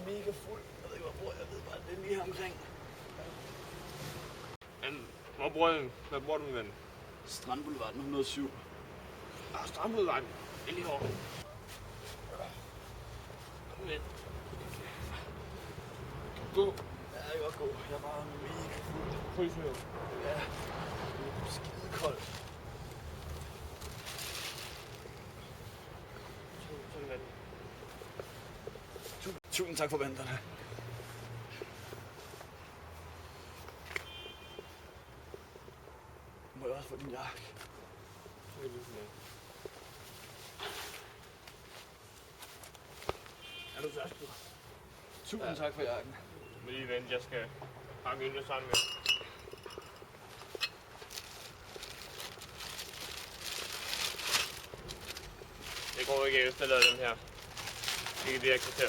mega fuld. Jeg ved ikke, hvor bor jeg ved bare, det er lige her omkring. Men hvad bor du med, ven? Strandboulevarden 107. Strandboulevarden. Det er lige over. Kom ind. Kan du gå? Ja, jeg kan godt gå. Jeg er bare mega fuld. Frysende. Ja, det er skide koldt. Sådan ven. Tusind tak for venterne. Må jeg også få din jakke? Så kan du sådan noget. Er du først, du? Tusind tak for jakken. Men lige vent, jeg skal pakke ind og sammen med. Det går ikke, jeg efterlader dem her. Det er det her kvarter.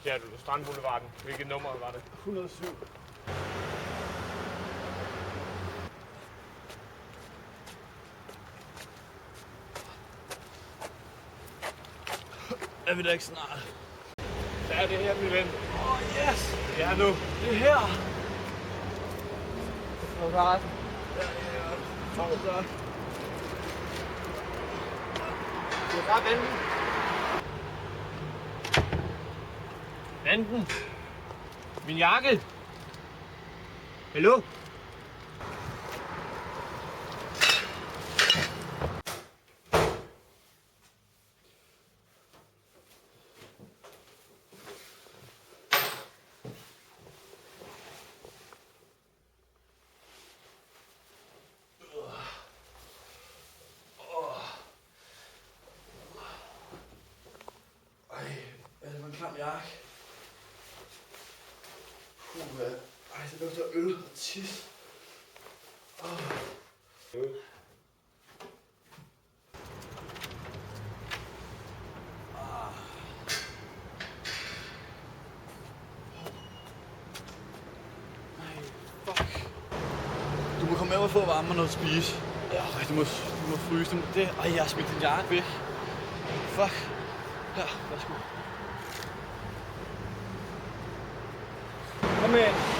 Her er du, Strandboulevarden. Hvilket nummer var det? 107. Er vi da ikke snart? Så er det her, min ven. Yes! Det er nu. Det er her! Du er klar. Ja. Tusind tak. Du er klar, Vanden. Vanden. Min jakke. Hallo? Ej, det var en klam jakke. Ej, det lugter øl og tis. Du må komme med og få varme og noget at spise. Ja, du må fryse dem. Ej, jeg har smidt din jakke væk. Fuck. Her, værsgo. Kom ind.